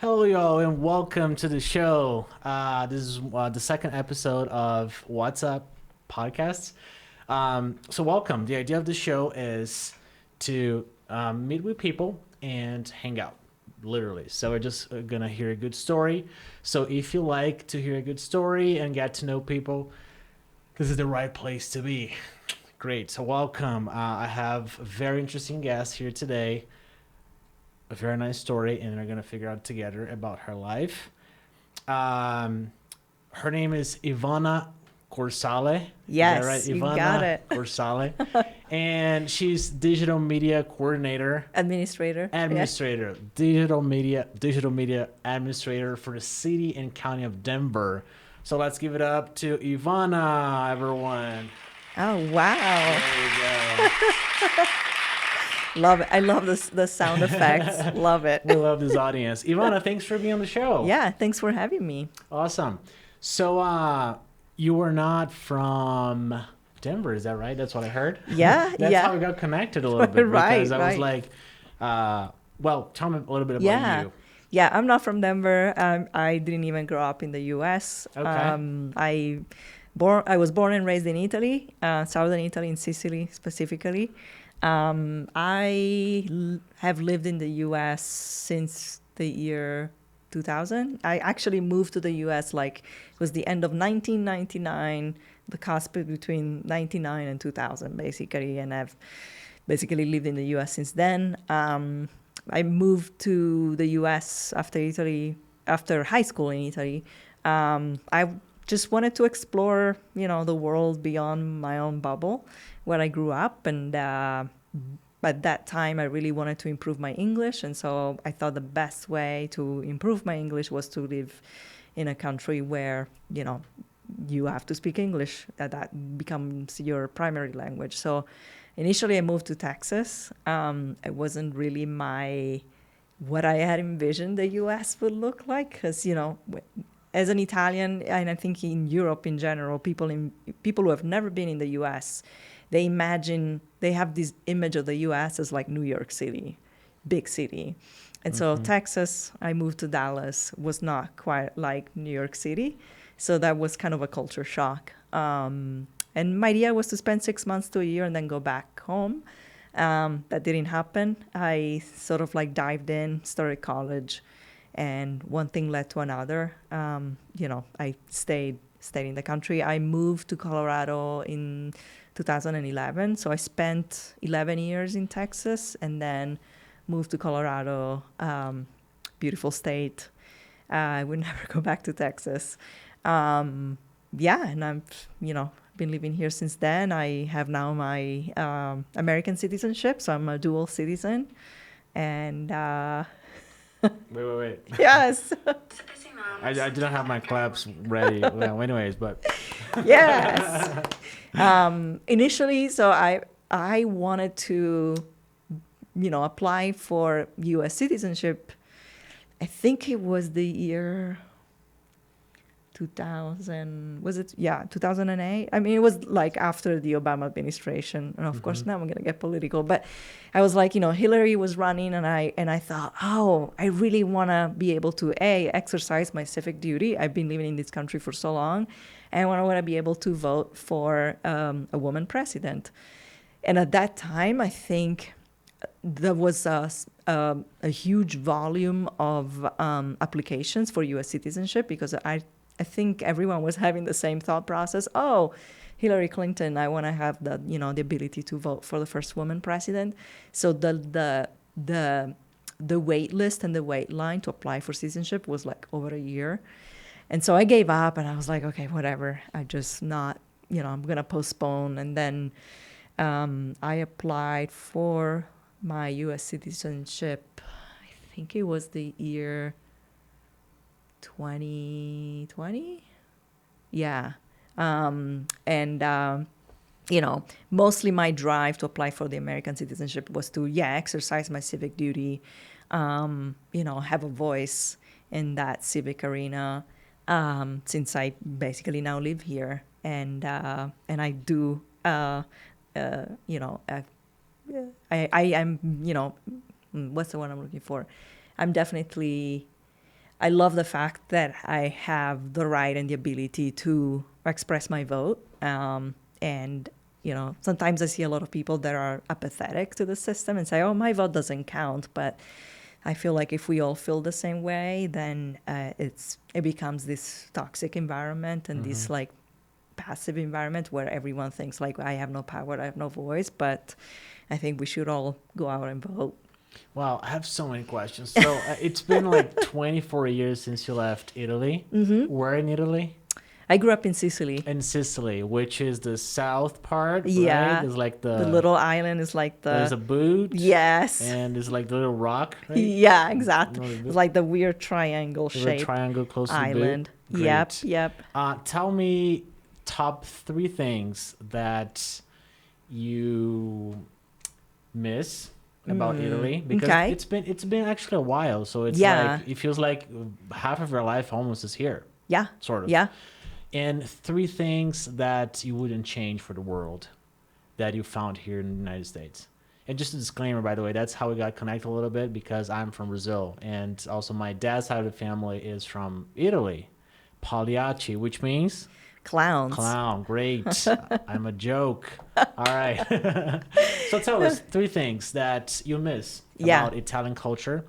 Hello, y'all, and welcome to the show. This is the second episode of What's Up podcast. So, welcome. The idea of the show is to meet with people and hang out, literally. So, we're just gonna hear a good story. So, if you like to hear a good story and get to know people, this is the right place to be. Great. So, welcome. I have a very interesting guest here today, a very nice story, and we're gonna figure out together about her life. Um, Her name is Ivana Corsale. Is that right, Yes, you got Ivana it. Corsale? And she's digital media coordinator, Administrator. Yeah. administrator, digital media administrator for the city and county of Denver. So let's give it up to Ivana, everyone. Oh, wow. There you go. Love it. I love the sound effects. Love it. We love this audience. Ivana, thanks for being on the show. Yeah, thanks for having me. Awesome. So, you were not from Denver, is that right? That's what I heard. Yeah, That's yeah. how we got connected a little bit. Right, Because I was right. like, well, tell me a little bit about Yeah. you. Yeah, I'm not from Denver. I didn't even grow up in the U.S. Okay. I was born and raised in Italy, southern Italy, in Sicily specifically. Have lived in the U.S. since the year 2000. I actually moved to the U.S. like it was the end of 1999, the cusp between 99 and 2000, basically, and I've basically lived in the U.S. since then. I moved to the U.S. after high school in Italy. I just wanted to explore, the world beyond my own bubble where I grew up. And at that time, I really wanted to improve my English. And so I thought the best way to improve my English was to live in a country where, you have to speak English. That becomes your primary language. So initially, I moved to Texas. It wasn't really what I had envisioned the U.S. would look like, because as an Italian, and I think in Europe in general, people who have never been in the U.S., they have this image of the U.S. as like New York City, big city. And so Texas, I moved to Dallas, was not quite like New York City. So that was kind of a culture shock. And my idea was to spend 6 months to a year and then go back home. That didn't happen. I sort of like dived in, started college, and one thing led to another. I stayed in the country. I moved to Colorado in 2011. So I spent 11 years in Texas and then moved to Colorado, beautiful state. I would never go back to Texas. And I've, been living here since then. I have now my American citizenship, so I'm a dual citizen. And Wait. yes, I didn't have my claps ready. Well, anyways, but yes. Initially, so I wanted to, apply for U.S. citizenship. I think it was the year 2000, was it? Yeah, 2008. I mean, it was like after the Obama administration. And of course, now I'm going to get political. But I was like, Hillary was running, and I thought, oh, I really want to be able to, exercise my civic duty. I've been living in this country for so long. And I want to be able to vote for a woman president. And at that time, I think there was a huge volume of applications for U.S. citizenship, because I think everyone was having the same thought process. Oh, Hillary Clinton, I want to have the ability to vote for the first woman president. So the wait list and the wait line to apply for citizenship was like over a year. And so I gave up, and I was like, okay, whatever. I'm going to postpone. And then I applied for my U.S. citizenship. I think it was the year 2020. Yeah. Mostly my drive to apply for the American citizenship was to, exercise my civic duty, have a voice in that civic arena, since I basically now live here. And I do, I am, what's the word I'm looking for? I'm definitely I love the fact that I have the right and the ability to express my vote. And, sometimes I see a lot of people that are apathetic to the system and say, oh, my vote doesn't count. But I feel like if we all feel the same way, then it becomes this toxic environment and this like passive environment where everyone thinks like, I have no power, I have no voice. But I think we should all go out and vote. Wow, I have so many questions. So it's been like 24 years since you left Italy. Where in Italy? I grew up in Sicily. In Sicily, which is the south part, Yeah. right? It's like The little island is like there's a boot. Yes. And there's like the little rock, right? Yeah, exactly. It's like the weird triangle shaped triangle close island. to the boot. Yep. Tell me top 3 things that you miss about Italy, because okay. it's been actually a while, so it's Yeah. like it feels like half of your life almost is here, Yeah. sort of. Yeah. And 3 things that you wouldn't change for the world that you found here in the United States. And just a disclaimer, by the way, that's how we got connected a little bit, because I'm from Brazil, and also my dad's side of the family is from Italy, Pagliacci, which means Clowns. clown. Great. I'm a joke. All right. So tell us 3 things that you miss about Italian culture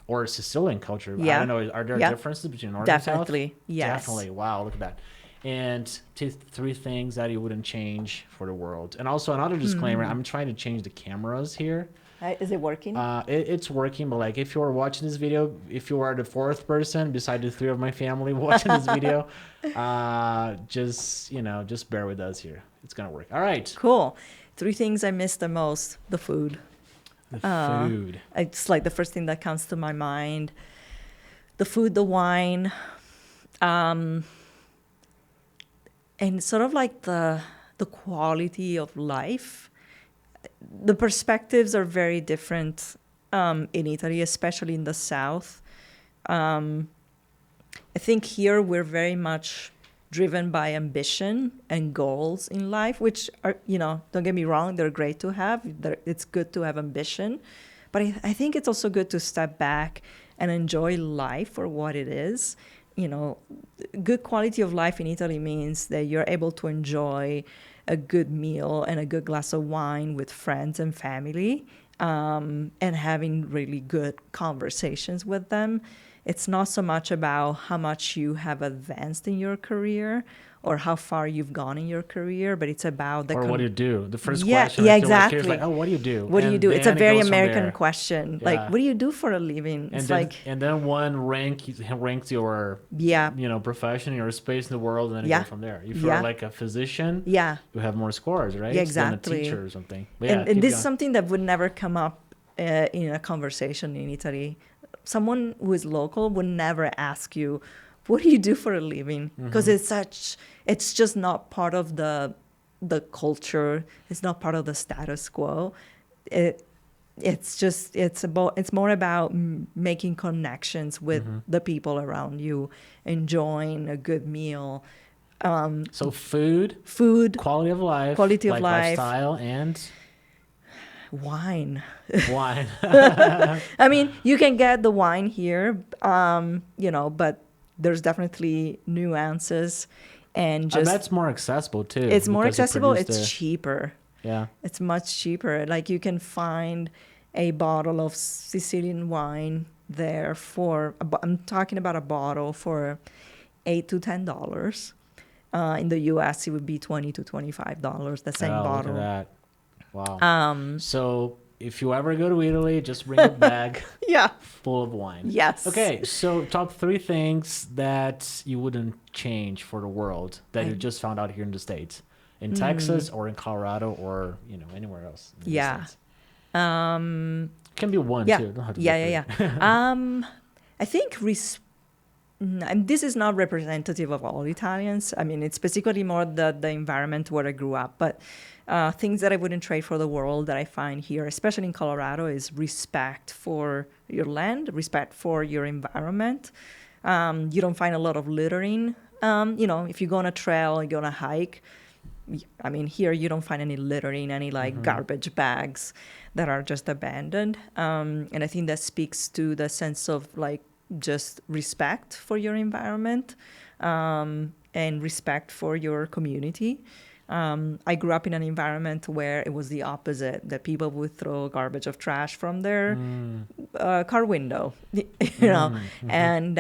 or Sicilian culture. I don't know. Are there differences between North and South? Definitely. Yes. Definitely. Wow. Look at that. And 3 things that you wouldn't change for the world. And also another disclaimer, I'm trying to change the cameras here. Is it working? It's working, but like if you are watching this video, if you are the 4th person beside the 3 of my family watching this video, just bear with us here. It's gonna work. All right. Cool. 3 things I miss the most. The food. The food. It's like the first thing that comes to my mind. The food, the wine, and sort of like the quality of life. The perspectives are very different in Italy, especially in the south. I think here we're very much driven by ambition and goals in life, which are, don't get me wrong, they're great to have. It's good to have ambition. But I think it's also good to step back and enjoy life for what it is. Good quality of life in Italy means that you're able to enjoy a good meal and a good glass of wine with friends and family, and having really good conversations with them. It's not so much about how much you have advanced in your career or how far you've gone in your career, but it's about what do you do? The first yeah, question. Yeah, I feel exactly. Like, like, oh, what do you do? What do you do? It's a very American question. Yeah. Like, what do you do for a living? It's and then one ranks your profession, your space in the world, and then you go from there. If you're like a physician, you have more scores, right? Yeah, exactly. Than a teacher or something. But and this is something that would never come up in a conversation in Italy. Someone who is local would never ask you, what do you do for a living? Because it's just not part of the culture. It's not part of the status quo. It's more about making connections with the people around you, enjoying a good meal. So food, quality of life, lifestyle, and wine. I mean, you can get the wine here, but there's definitely nuances, and that's more accessible too. It's more accessible. It's cheaper. Yeah, it's much cheaper. Like you can find a bottle of Sicilian wine there I'm talking about a bottle for $8 to $10. In the U.S., it would be $20 to $25. The same bottle. Look at that. Wow. So if you ever go to Italy, just bring a bag full of wine. Yes. Okay, so top 3 things that you wouldn't change for the world that you just found out here in the States. In Texas or in Colorado or, anywhere else. Yeah. Can be one too. Don't have to be I think and this is not representative of all Italians. I mean, it's basically more the environment where I grew up. But things that I wouldn't trade for the world that I find here, especially in Colorado, is respect for your land, respect for your environment. You don't find a lot of littering. If you go on a trail, you go on a hike, I mean, here you don't find any littering, any garbage bags that are just abandoned. And I think that speaks to the sense of just respect for your environment, and respect for your community. I grew up in an environment where it was the opposite, that people would throw garbage of trash from their car window, and,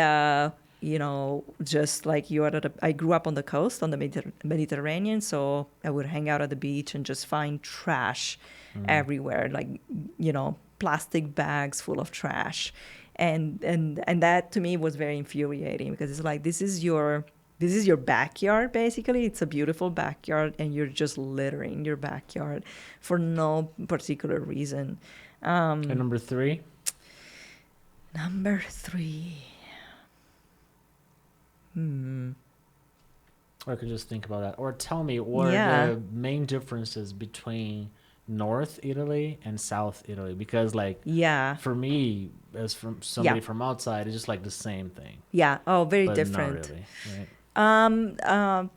just like you are I grew up on the coast, on the Mediterranean, so I would hang out at the beach and just find trash everywhere, like, plastic bags full of trash. And that to me was very infuriating, because it's like, this is your backyard, basically. It's a beautiful backyard, and you're just littering your backyard for no particular reason. And number three? Number three. Or I could just think about that. Or tell me, what are the main differences between North Italy and South Italy? Because, like, for me, as from somebody from outside, it's just like the same thing. Yeah. Oh, very but different. Not really, right?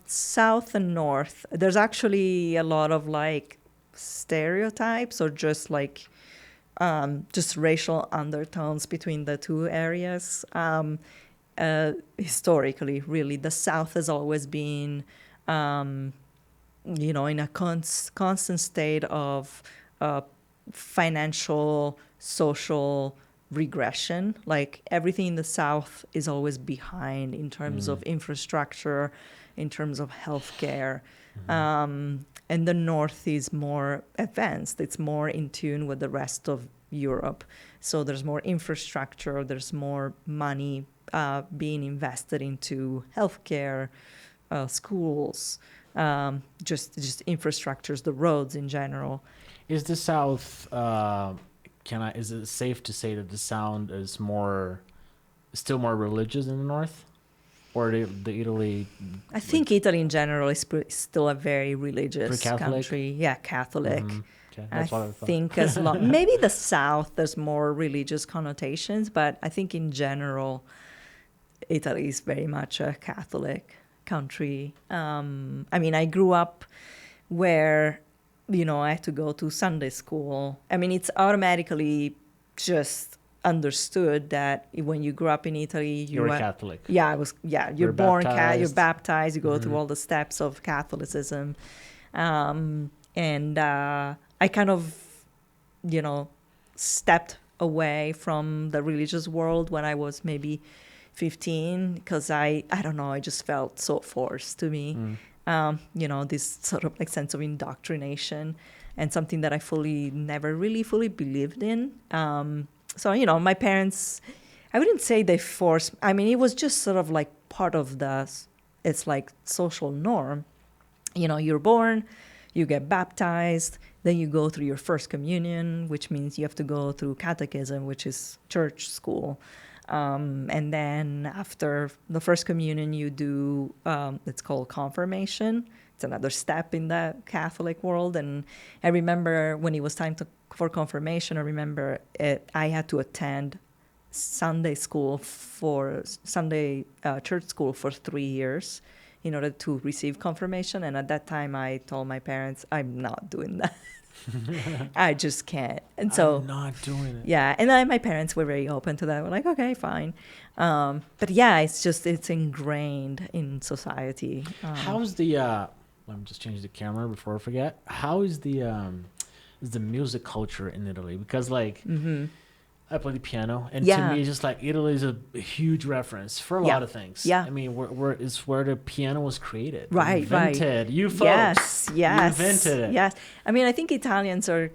South and North, there's actually a lot of like stereotypes, or just like just racial undertones between the two areas. Historically, really, the South has always been, in a constant state of financial, social regression. Like, everything in the South is always behind in terms of infrastructure, in terms of healthcare. And the North is more advanced. It's more in tune with the rest of Europe. So there's more infrastructure, there's more money being invested into healthcare, schools, just infrastructures, the roads in general. Is the South? Is it safe to say that the South is still more religious than the North, or the Italy? I think Italy in general is still a very religious country. Yeah, Catholic. Okay, I think maybe the South, there's more religious connotations, but I think in general, Italy is very much a Catholic country. I grew up where, I had to go to Sunday school. It's automatically just understood that when you grew up in Italy, you're a Catholic. Yeah, I was. Yeah, you're born Catholic. You're baptized. You go through all the steps of Catholicism, and I kind of, stepped away from the religious world when I was maybe 15, because I don't know, I just felt so forced to me. This sort of like sense of indoctrination, and something that I never really fully believed in. So, my parents, I wouldn't say they forced, it was just sort of like part of it's like social norm. You're born, you get baptized, then you go through your first communion, which means you have to go through catechism, which is church school. And then after the first communion, you do, it's called confirmation. It's another step in the Catholic world. And I remember when it was time for confirmation, I had to attend Sunday church school for 3 years in order to receive confirmation. And at that time, I told my parents, I'm not doing that. I just can't. And so I'm not doing it. Yeah. And then my parents were very open to that. We're like, okay, fine. But yeah, it's ingrained in society. How's the, let me just change the camera before I forget. How is the music culture in Italy? Because like, I play the piano, and to me, it's just like Italy is a huge reference for a lot of things. Yeah, it's where the piano was created, invented. You folks, yes, you invented it. Yes, I think Italians are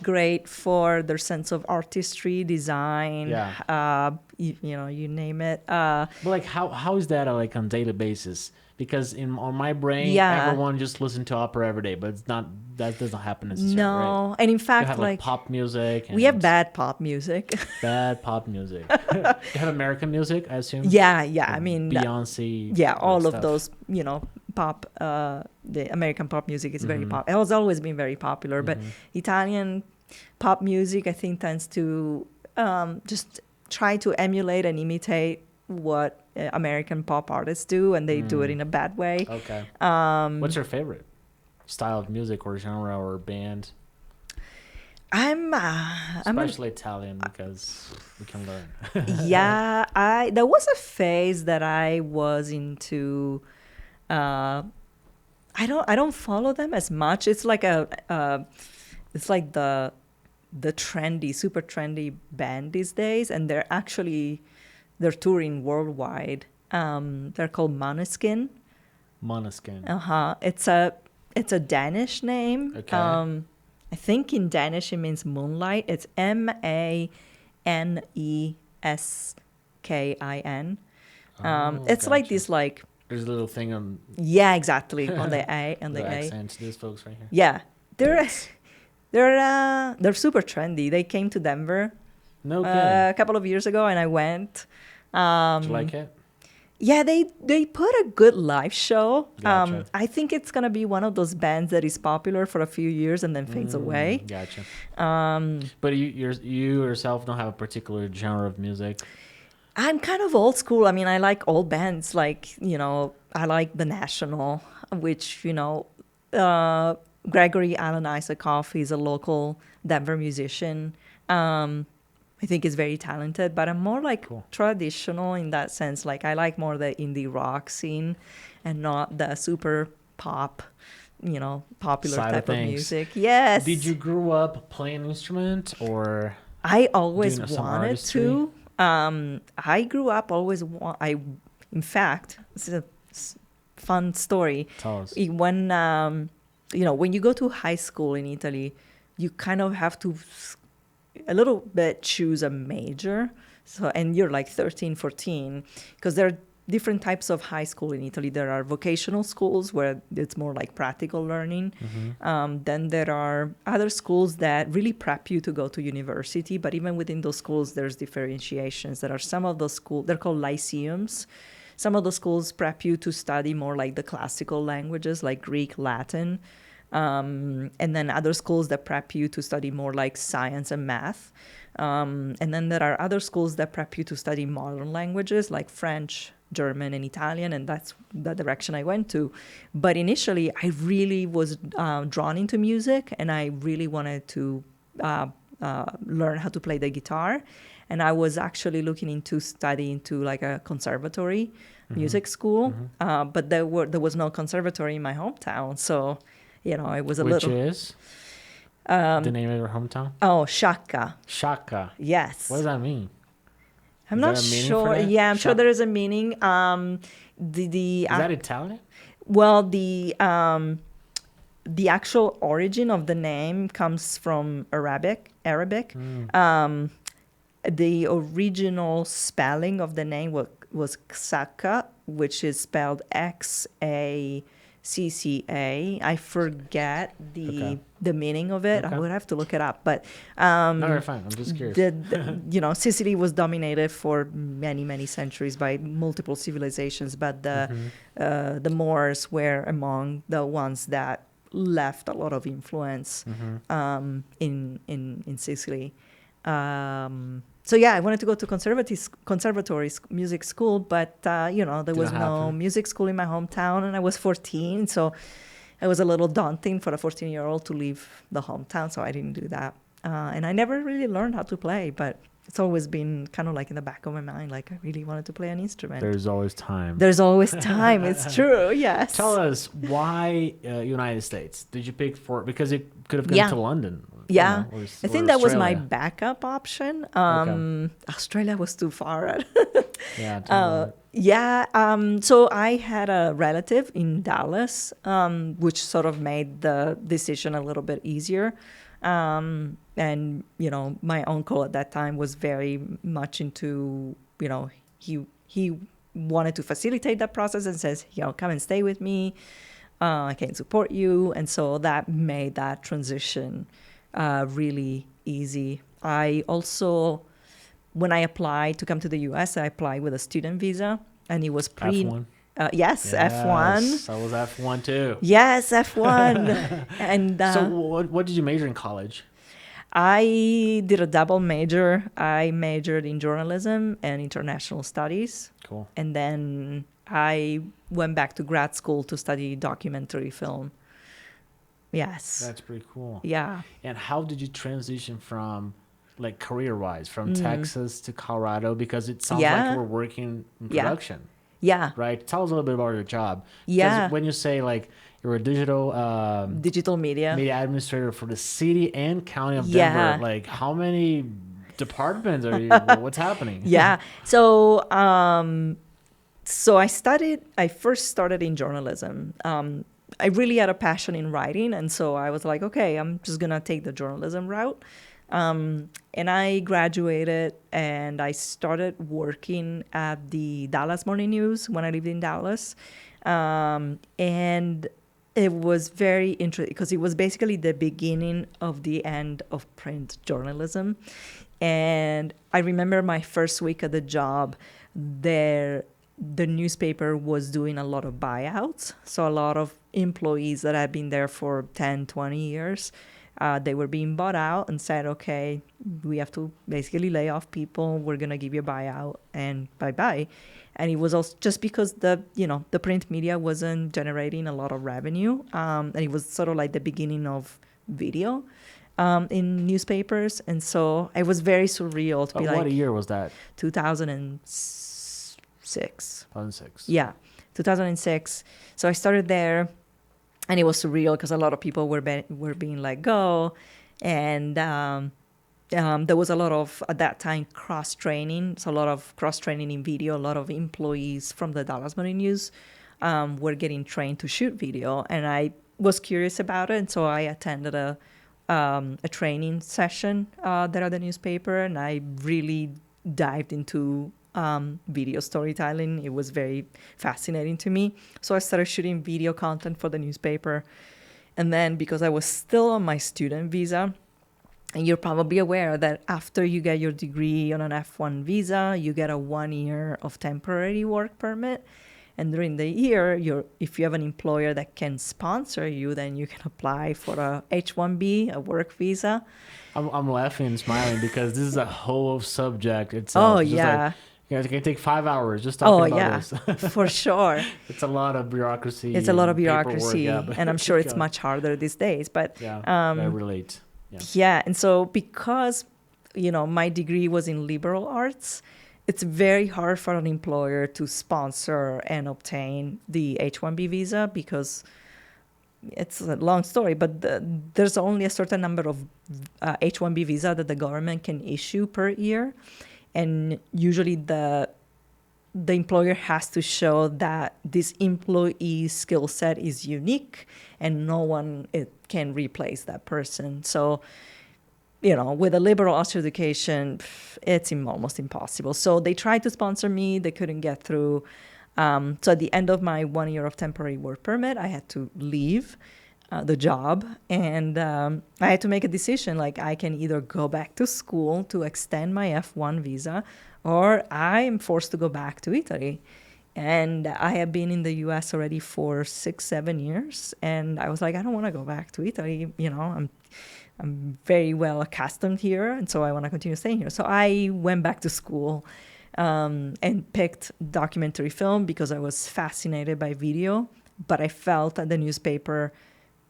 great for their sense of artistry, design. Yeah, you name it. But like, how is that like on daily basis? Because on my brain, everyone just listen to opera every day, but it's not. That doesn't happen necessarily. No, right? And in fact, you have like pop music. We have bad pop music. Bad pop music. You have American music, I assume. Yeah. Like Beyonce. Yeah, all of those. Pop. The American pop music is very pop. It has always been very popular, but Italian pop music, I think, tends to just try to emulate and imitate what American pop artists do, and they do it in a bad way. Okay. What's your favorite style of music or genre or band? I'm a, Especially Italian because we can learn. yeah, there was a phase that I was into. Uh, I don't follow them as much. It's like it's like the trendy, super trendy band these days, and they're touring worldwide. They're called Måneskin. Måneskin. Uh-huh. It's a Danish name. Okay. I think in Danish it means moonlight. It's Maneskin. It's like Gotcha. this, like, There's a little thing on yeah, exactly, on the the A. accents. These folks right here. Yeah, they're they're super trendy. They came to Denver No kidding. a couple of years ago, and I went. Did you like it? Yeah, they put a good live show. Gotcha. I think it's gonna be one of those bands that is popular for a few years and then fades away. Gotcha. Um, But you yourself don't have a particular genre of music. I'm kind of old school. I mean, I like old bands. Like, I like The National, which, Gregory Alan Isaacoff is a local Denver musician. I think is very talented, but I'm more like Cool. traditional in that sense. Like, I like more the indie rock scene and not the super pop, popular Side of type of things. music. Yes. Did you grow up playing an instrument or? I always doing some wanted artistry? to. I grew up always. In fact, this is a fun story. Tell us. When when you go to high school in Italy, you kind of have to a little bit choose a major. So, and you're like 13, 14, because there are different types of high school in Italy. There are vocational schools where it's more like practical learning. Then there are other schools that really prep you to go to university. But even within those schools, there's differentiations. There are some of those schools, they're called lyceums. Some of the schools prep you to study more like the classical languages, like Greek, Latin. And then other schools that prep you to study more like science and math. And then there are other schools that prep you to study modern languages like French, German, and Italian, and that's the direction I went to. But initially, I really was drawn into music, and I really wanted to learn how to play the guitar. And I was actually looking into studying to like a conservatory music school, but there was no conservatory in my hometown, so it was a Which little. is the name of your hometown? Oh, Shaka. Shaka. Yes. What does that mean? I'm Is not there a meaning sure. for that? Yeah, I'm sure Shaka. there is a meaning. The Is that Italian? well, the actual origin of the name comes from Arabic. The original spelling of the name was Xaka, which is spelled Xacca. I forget Okay. the meaning of it. Okay. I would have to look it up. But No, you're fine. I'm just curious. Sicily was dominated for many, many centuries by multiple civilizations, but the Moors were among the ones that left a lot of influence in Sicily. So yeah, I wanted to go to conservatory music school, but there was no happen. music school in my hometown, and I was 14, so it was a little daunting for a 14-year-old to leave the hometown, so I didn't do that. And I never really learned how to play, but it's always been kind of like in the back of my mind, like I really wanted to play an instrument. There's always time. There's always time. It's true. Yes. Tell us why United States? Did you pick because it could have gone Yeah. to London? Yeah, or I think that was my Australia. backup option. Okay. Australia was too far. Yeah. tell me. Yeah. So I had a relative in Dallas, which sort of made the decision a little bit easier. And my uncle at that time was very much into, he wanted to facilitate that process and says, come and stay with me. I can support you. And so that made that transition really easy. I also, when I applied to come to the US, I applied with a student visa, and it was F1. Yes, F1. Yes, I was F1 too. Yes, F1. And So what did you major in college? I did a double major. I majored in journalism and international studies. Cool. And then I went back to grad school to study documentary film. Yes. That's pretty cool. Yeah. And how did you transition from, like, career-wise, from Mm. Texas to Colorado? Because it sounds like you Yeah. were working in Yeah. production, Yeah. right? Tell us a little bit about your job. Because Yeah. when you say, like, you're a digital Digital media. media administrator for the city and county of Denver, Yeah. like, how many departments are you? What's happening? Yeah. So I first started in journalism. I really had a passion in writing. And so I was like, okay, I'm just going to take the journalism route. And I graduated and I started working at the Dallas Morning News when I lived in Dallas. And it was very interesting because it was basically the beginning of the end of print journalism. And I remember my first week at the job there, the newspaper was doing a lot of buyouts. So a lot of employees that had been there for 10, 20 years, they were being bought out and said, okay, we have to basically lay off people. We're going to give you a buyout and bye-bye. And it was also just because the print media wasn't generating a lot of revenue. And it was sort of like the beginning of video in newspapers. And so it was very surreal to be like... What year was that? 2006. 2006. Yeah, 2006. So I started there, and it was surreal because a lot of people were being let go, and there was a lot of, at that time, cross-training. So a lot of cross-training in video. A lot of employees from the Dallas Morning News were getting trained to shoot video, and I was curious about it, and so I attended a training session there at the newspaper, and I really dived into video storytelling. It was very fascinating to me. So I started shooting video content for the newspaper. And then because I was still on my student visa, and you're probably aware that after you get your degree on an F1 visa, you get a 1 year of temporary work permit. And during the year, if you have an employer that can sponsor you, then you can apply for a H-1B, a work visa. I'm laughing and smiling because this is a whole subject itself. Oh, It's just yeah. Like, it can take 5 hours just talking about this. For sure. It's a lot of bureaucracy. It's a lot of paperwork, bureaucracy, and I'm sure it's much harder these days. But I relate. Yeah, and so because my degree was in liberal arts, it's very hard for an employer to sponsor and obtain the H-1B visa because it's a long story, but there's only a certain number of H-1B visa that the government can issue per year. And usually the employer has to show that this employee skill set is unique and no one can replace that person. So, with a liberal arts education, it's almost impossible. So they tried to sponsor me. They couldn't get through. So at the end of my 1 year of temporary work permit, I had to leave the job. And I had to make a decision. Like, I can either go back to school to extend my F1 visa, or I am forced to go back to Italy. And I have been in the U.S. already for 6-7 years. And I was like, I don't want to go back to Italy. I'm very well accustomed here, and so I want to continue staying here. So I went back to school and picked documentary film because I was fascinated by video. But I felt at the newspaper,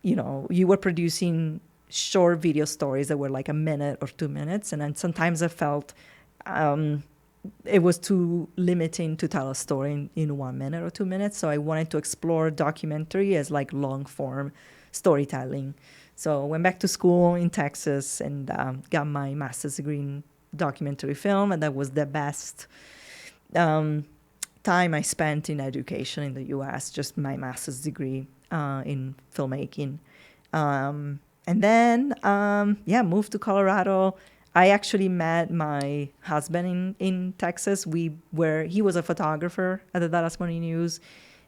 you were producing short video stories that were like a minute or 2 minutes. And then sometimes I felt it was too limiting to tell a story in 1 minute or 2 minutes. So I wanted to explore documentary as like long form storytelling. So I went back to school in Texas and got my master's degree in documentary film. And that was the best time I spent in education in the U.S., just my master's degree in filmmaking. And then, moved to Colorado. I actually met my husband in Texas. He was a photographer at the Dallas Morning News.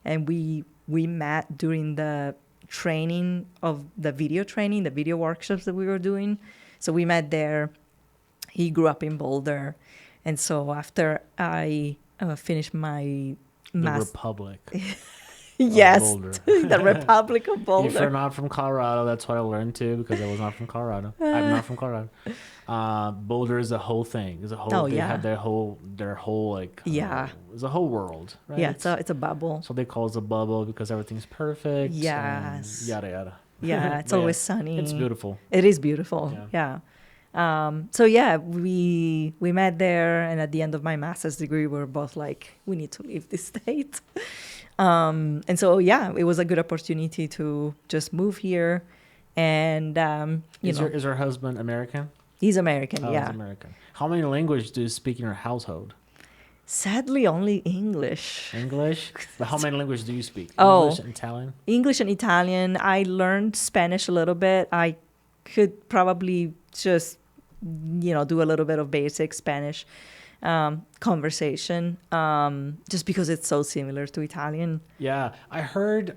And we met during the training of the video workshops that we were doing. So we met there. He grew up in Boulder. And so after I finished my Republic. Yes, Boulder. the Republic of Boulder. If you're not from Colorado, that's what I learned too, because I was not from Colorado. I'm not from Colorado. Boulder is a whole thing. It's a whole. They have their whole like. It's a whole world, right? Yeah, it's a bubble. So they call it a bubble because everything's perfect. Yes. Yada yada. Yeah, it's But yeah, always sunny. it's beautiful. It is beautiful. Yeah. Yeah. So yeah, we met there, and at the end of my master's degree, we were both like, we need to leave this state. And so yeah, it was a good opportunity to just move here, and Is your husband American? he's American. Oh, he's Yeah, American. How many languages do you speak in your household? sadly only English. English? But how many languages do you speak? Oh. English and Italian? English and Italian. I learned Spanish a little bit. I could probably just do a little bit of basic Spanish conversation, just because it's so similar to Italian. Yeah, I heard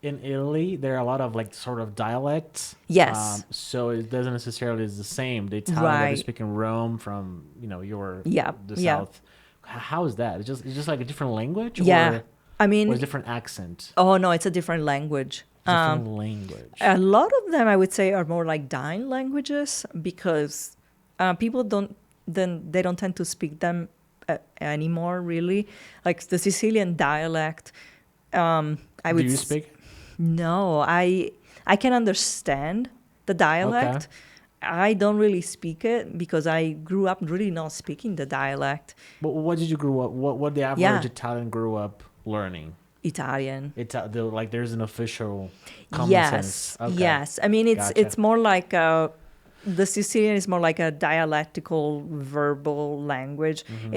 in Italy there are a lot of like sort of dialects. Yes. So it doesn't necessarily is the same. The Italian that they Right. speak in Rome from your Yeah, the yeah. south. How is that? It's just like a different language. Yeah. Or, I or mean, a different accent. oh no, it's a different language. Different language. A lot of them, I would say, are more like dying languages because people they don't tend to speak them anymore. Really, like the Sicilian dialect. I would. Do you speak? No, I can understand the dialect. I don't really speak it because I grew up really not speaking the dialect. But what did you grow up? What the average Yeah. Italian grew up learning? Italian. Like there's an official common Yes. sense. Okay. Yes. I mean, Gotcha. it's more like the Sicilian is more like a dialectical verbal language. Mm-hmm.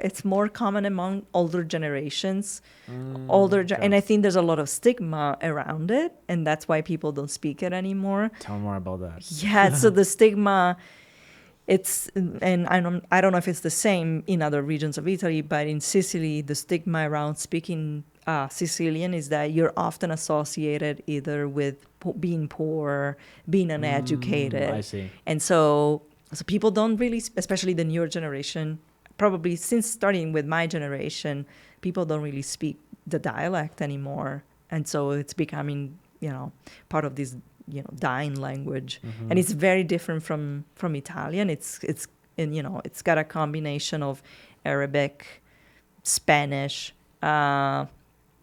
It's more common among older generations. Okay. And I think there's a lot of stigma around it, and that's why people don't speak it anymore. Tell me more about that. Yeah, so the stigma, and I don't know if it's the same in other regions of Italy, but in Sicily, the stigma around speaking Sicilian is that you're often associated either with being poor, being uneducated. I see. And so people don't really, especially the newer generation, probably since starting with my generation, people don't really speak the dialect anymore. And so it's becoming, part of this, dying language. Mm-hmm. And it's very different from Italian. It's got a combination of Arabic, Spanish,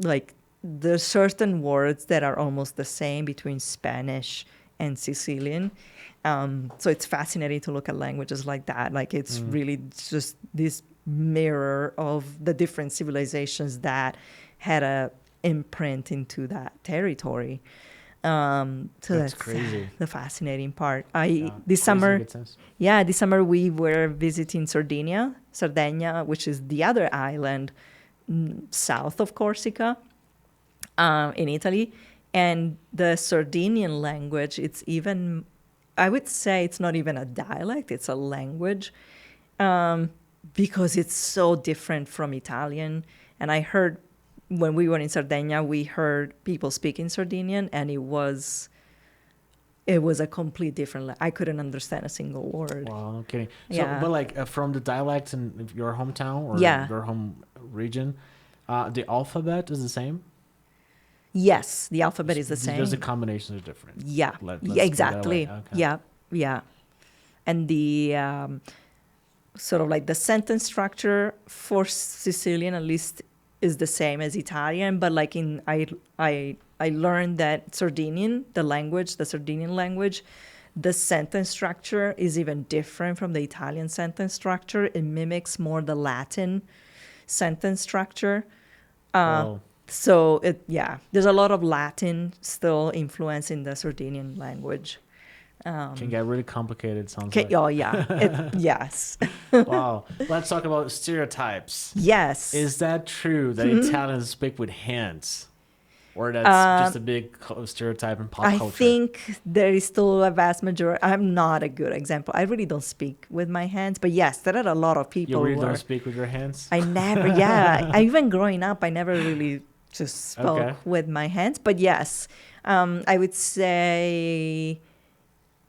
like there's certain words that are almost the same between Spanish and Sicilian. So it's fascinating to look at languages like that. Like it's really just this mirror of the different civilizations that had a imprint into that territory. So that's crazy. The fascinating part. Yeah, This crazy in a summer, good sense. yeah, this summer we were visiting Sardinia, which is the other island south of Corsica, in Italy. And the Sardinian language, I would say it's not even a dialect, it's a language, because it's so different from Italian. And I heard when we were in Sardinia, we heard people speaking Sardinian, and it was a complete different. I couldn't understand a single word. Wow, no kidding. So, Yeah. but like from the dialects in your hometown or Yeah. your home region, the alphabet is the same. Yes, the alphabet is the same. Just the combinations are different. Yeah, Let's yeah, put it that exactly. way. Okay. Yeah, yeah. And the sort of like the sentence structure for Sicilian, at least, is the same as Italian. But like I learned that Sardinian, the Sardinian language, the sentence structure is even different from the Italian sentence structure. It mimics more the Latin sentence structure. Wow. So there's a lot of Latin still influence in the Sardinian language. Can get really complicated. Sounds like. Oh yeah, yes, Wow. Let's talk about stereotypes. yes. Is that true that Italians speak with hands, or that's just a big stereotype in pop I culture? think there is still a vast majority. I'm not a good example. I really don't speak with my hands, but yes, there are a lot of people. You really who don't are, speak with your hands. I never. Yeah, I even growing up, I never really just spoke Okay. with my hands. But yes, I would say,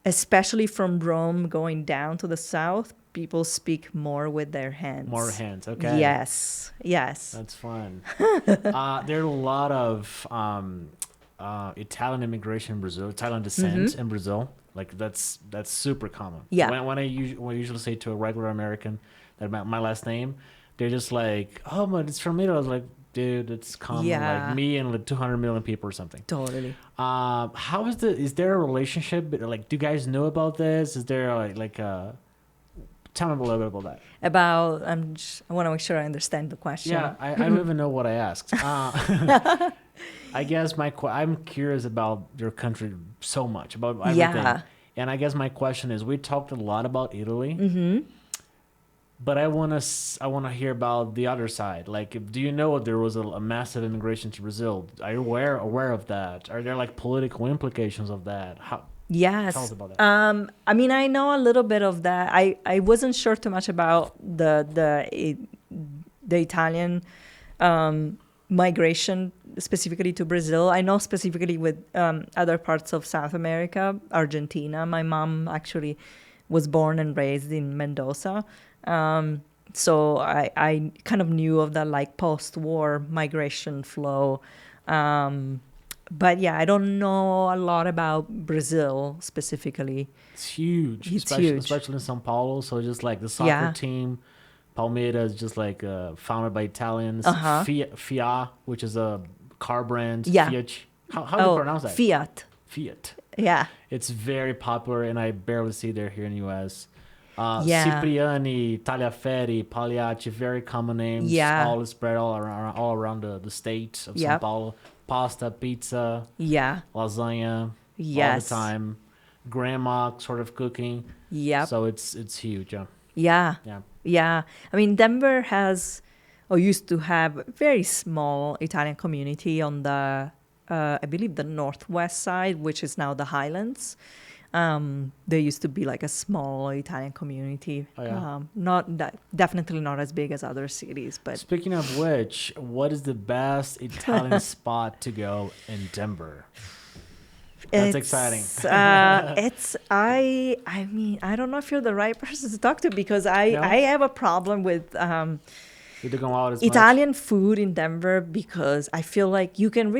especially from Rome going down to the south, people speak more with their hands. More hands. Okay. Yes. Yes. That's fun. There are a lot of Italian immigration in Brazil, Italian descent in Brazil. Like that's super common. Yeah. When I usually say to a regular American that my last name, they're just like, "Oh, but it's from Italy." I was like, dude, it's common. Like Yeah, me and like 200 million people or something. totally. How is there a relationship? Like, do you guys know about this? Is there tell me a little bit about that. I want to make sure I understand the Yeah, question. I don't even know what I asked. I guess I'm curious about your country so much, about everything. Yeah. And I guess my question is, we talked a lot about Italy, but I want to hear about the other side. Like, do you know there was a massive immigration to Brazil? Are you aware of that? Are there like political implications of that? How tell us Yes. about that. I mean, I know a little bit of that. I wasn't sure too much about the Italian migration specifically to Brazil. I know specifically with other parts of South America, Argentina. My mom actually was born and raised in Mendoza. So I kind of knew of the like post-war migration flow. But yeah, I don't know a lot about Brazil specifically. It's huge, It's huge. especially in São Paulo. So just like the soccer Yeah. team, Palmeiras is just like founded by Italians. Uh-huh. Fiat, which is a car brand. Yeah. Fiat. How do you Oh, pronounce that? Fiat. Fiat. Yeah. It's very popular, and I barely see it here in the U.S. Yeah. Cipriani, Tagliaferri, Pagliacci, very common names, Yeah. all spread all around the state of São Yep. Paulo. Pasta, pizza, Yeah. lasagna, all the Yes. time. Grandma sort of cooking. Yep. So it's huge. Yeah. Yeah. Yeah. Yeah. I mean, Denver has or used to have a very small Italian community on the, I believe, the northwest side, which is now the Highlands. There used to be like a small Italian community. Oh, yeah. Not that, definitely not as big as other cities, but Speaking of which, what is the best Italian spot to go in Denver? That's exciting. I mean, I don't know if you're the right person to talk to because I No? I have a problem with You don't go out as much? Italian food in Denver because I feel like you can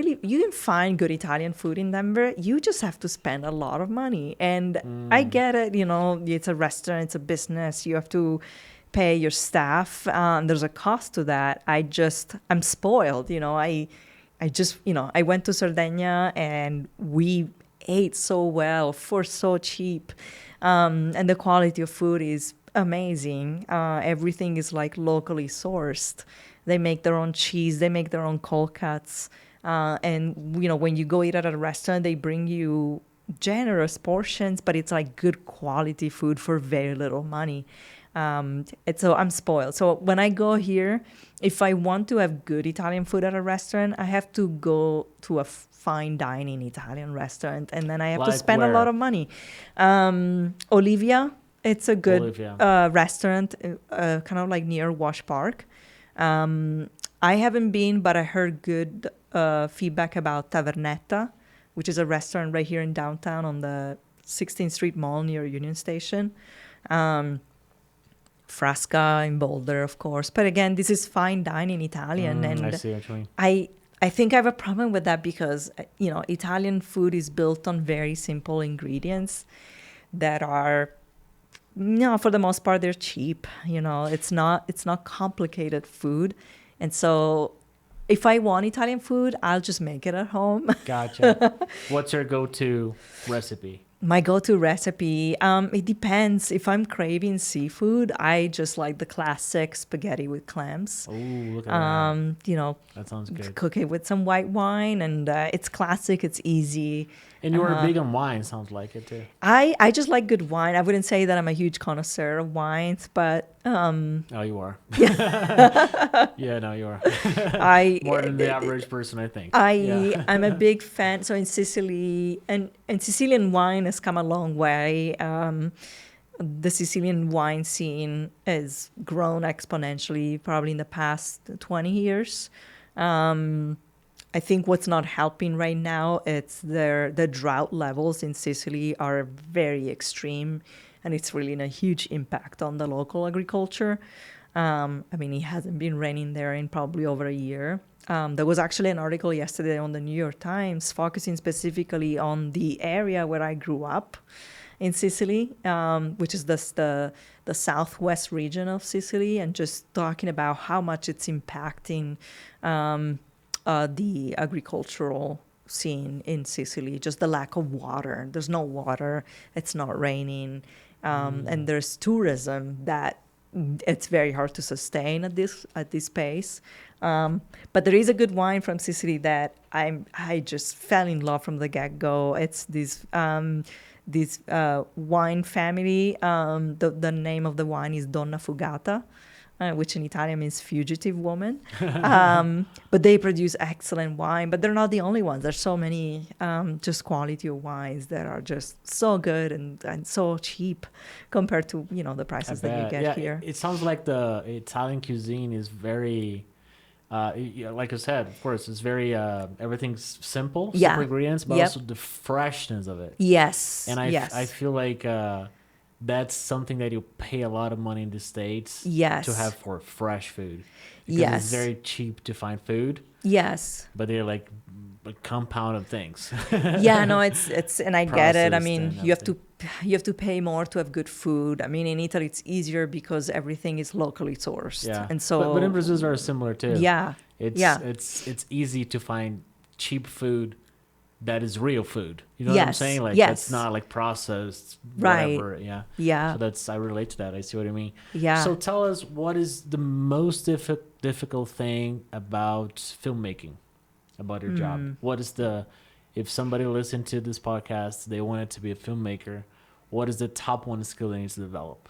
find good Italian food in Denver. You just have to spend a lot of money. And I get it, it's a restaurant, it's a business. You have to pay your staff. There's a cost to that. I'm spoiled, I went to Sardinia and we ate so well for so cheap. And the quality of food is amazing. Everything is like locally sourced. They make their own cheese. They make their own cold cuts. And when you go eat at a restaurant, they bring you generous portions, but it's like good quality food for very little money. So I'm spoiled. So when I go here, if I want to have good Italian food at a restaurant, I have to go to a fine dining Italian restaurant, and then I have to Like spend a where? lot of money. Olivia, it's a good Olivia. restaurant, kind of like near Wash Park. I haven't been, but I heard good feedback about Tavernetta, which is a restaurant right here in downtown on the 16th Street Mall near Union Station. Frasca in Boulder, of course. But again, this is fine dining Italian. I And see what you mean. I think I have a problem with that because, Italian food is built on very simple ingredients that are, for the most part, they're cheap. It's not complicated food. And so if I want Italian food, I'll just make it at home. Gotcha. What's your go-to recipe? My go-to recipe, it depends. If I'm craving seafood, I just like the classic spaghetti with clams. Oh, look at that. That sounds good. Cook it with some white wine, and it's classic. It's easy. And you were big on wine, sounds like it too. I just like good wine. I wouldn't say that I'm a huge connoisseur of wines, but Oh, you are. Yeah, no, you are. I More than the average person, I think. I'm a big fan. So in Sicily, and Sicilian wine has come a long way. The Sicilian wine scene has grown exponentially, probably in the past 20 years. I think what's not helping right now, it's the drought levels in Sicily are very extreme, and it's really a huge impact on the local agriculture. It hasn't been raining there in probably over a year. There was actually an article yesterday on the New York Times focusing specifically on the area where I grew up in Sicily, which is the southwest region of Sicily, and just talking about how much it's impacting the agricultural scene in Sicily. Just the lack of water. There's no water. It's not raining, and there's tourism that it's very hard to sustain at this pace. But there is a good wine from Sicily that I just fell in love from the get-go. It's this wine family. The name of the wine is Donna Fugata, which in Italian means fugitive woman. But they produce excellent wine, but they're not the only ones. There's so many just quality of wines that are just so good and so cheap compared to, the prices that you get here. It sounds like the Italian cuisine is very, like I said, of course, it's very, everything's simple, simple ingredients, but also the freshness of it. Yes. And I feel like that's something that you pay a lot of money in the States to have for fresh food. Because it's very cheap to find food. Yes. But they're like a compound of things. No, it's and I get it. I mean, you have to pay more to have good food. I mean, in Italy it's easier because everything is locally sourced. Yeah. And so but in Brazil it's very similar too. Yeah. It's easy to find cheap food that is real food. You know what I'm saying? Like it's not like processed whatever. Right. Yeah. So I relate to that. I see what I mean. Yeah. So tell us, what is the most difficult thing about filmmaking, about your job? What is if somebody listened to this podcast, they wanted to be a filmmaker, what is the top one skill they need to develop?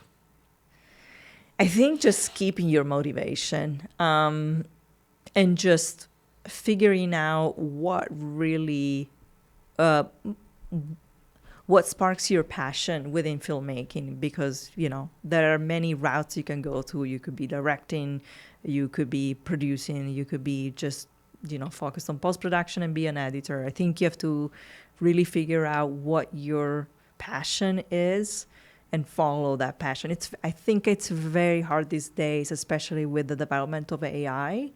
I think just keeping your motivation, and just figuring out what really what sparks your passion within filmmaking, because there are many routes you can go to. You could be directing, you could be producing, you could be just focused on post-production and be an editor. I think you have to really figure out what your passion is and follow that passion. I think it's very hard these days, especially with the development of AI,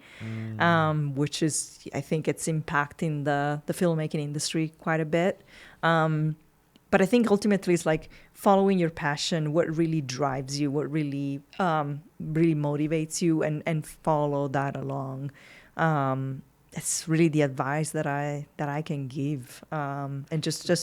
which is, I think it's impacting the filmmaking industry quite a bit. But I think ultimately it's like following your passion, what really drives you, what really really motivates you, and follow that along. It's really the advice that I can give, and just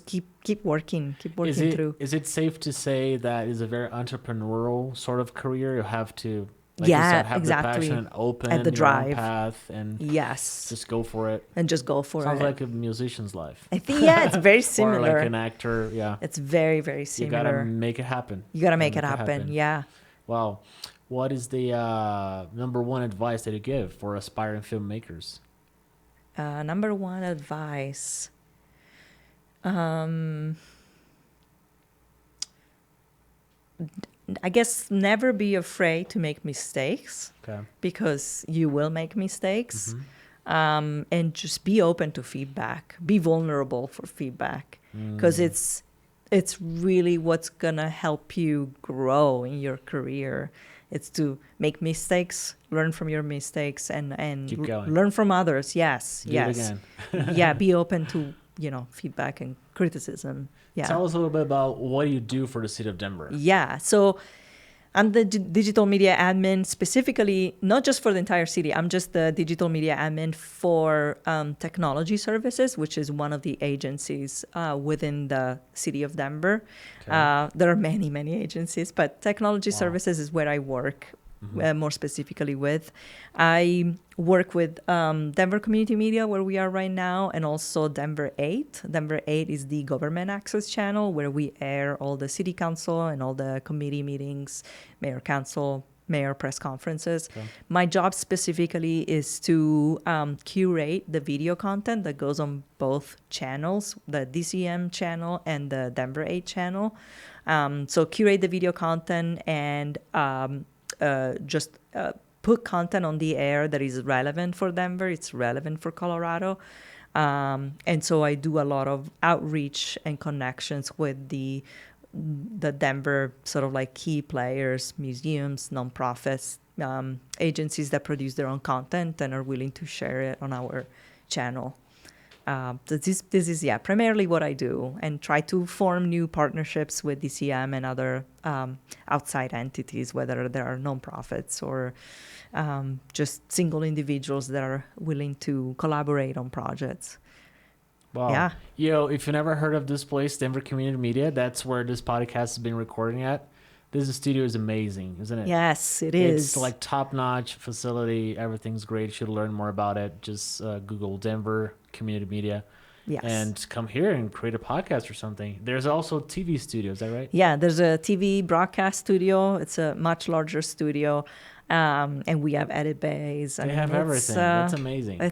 keep working through. Is it safe to say that is a very entrepreneurial sort of career? You have to, like you said, have exactly. the passion, open and the your drive, own path, and just go for it. And just go for Sounds it. like a musician's life. I think it's very similar. Or like an actor, It's very, very similar. You gotta make it happen. Make it happen. Yeah. Wow. What is the number one advice that you give for aspiring filmmakers? Number one advice. I guess never be afraid to make mistakes. Okay. Because you will make mistakes. And just be open to feedback. Be vulnerable for feedback. Because it's really what's gonna help you grow in your career. It's to make mistakes, learn from your mistakes, and learn from others. Yes. Do it again. Yeah, be open to feedback and criticism. Yeah. Tell us a little bit about what you do for the city of Denver. Yeah. So I'm the digital media admin, specifically, not just for the entire city. I'm just the digital media admin for technology services, which is one of the agencies within the city of Denver. Okay. There are many, many agencies, but technology services is where I work. More specifically with. I work with Denver Community Media, where we are right now, and also Denver 8. Denver 8 is the government access channel where we air all the city council and all the committee meetings, mayor council, mayor press conferences. Okay. My job specifically is to curate the video content that goes on both channels, the DCM channel and the Denver 8 channel. So curate the video content and just put content on the air that is relevant for Denver. It's relevant for Colorado. And so I do a lot of outreach and connections with the Denver sort of like key players, museums, nonprofits, agencies that produce their own content and are willing to share it on our channel. This is primarily what I do, and try to form new partnerships with DCM and other outside entities, whether they are nonprofits or just single individuals that are willing to collaborate on projects. Wow. Yeah. If you never heard of this place, Denver Community Media, that's where this podcast has been recording at. This studio is amazing, isn't it? Yes, it is. It's like top-notch facility. Everything's great. You should learn more about it. Just Google Denver Community Media. Yes. And come here and create a podcast or something. There's also TV studio. Is that right? Yeah, there's a TV broadcast studio. It's a much larger studio. And we have edit bays. They have everything. That's amazing.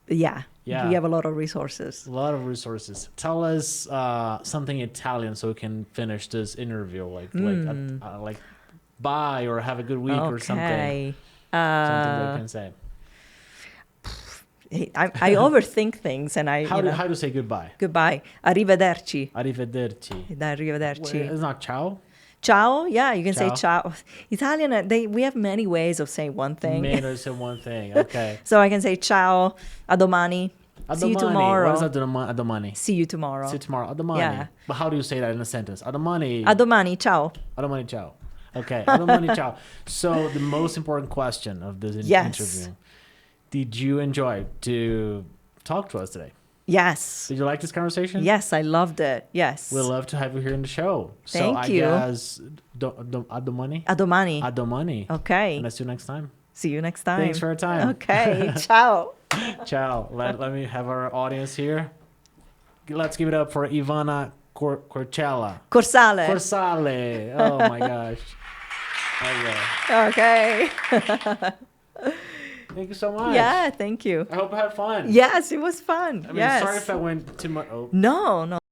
Yeah. We have a lot of resources. A lot of resources. Tell us something Italian so we can finish this interview. Like bye or have a good week or something. Something that you can say. I overthink things, and how do you say goodbye? Goodbye. Arrivederci. Arrivederci. Arrivederci. It's not ciao. Ciao. Yeah, you can say Ciao. ciao. Italian. We have many ways of saying one thing. Many ways of saying one thing. Okay. So I can say ciao. A domani. See you tomorrow. What is a domani? See you tomorrow. See you tomorrow. A domani. Yeah. But how do you say that in a sentence? A domani. A domani. Ciao. A domani. Ciao. Okay. A domani. Ciao. So the most important question of this interview. Did you enjoy to talk to us today? Yes. Did you like this conversation? Yes, I loved it. Yes. We'd love to have you here in the show. Thank you. So I guess a domani. A domani. A domani. Okay. And I'll see you next time. See you next time. Thanks for your time. Okay. Ciao. Ciao. Let me have our audience here. Let's give it up for Ivana Corsale. Corsale. Oh my gosh. Okay. Thank you so much. Yeah, thank you. I hope you had fun. Yes, it was fun. Sorry if I went too much. Oh. No.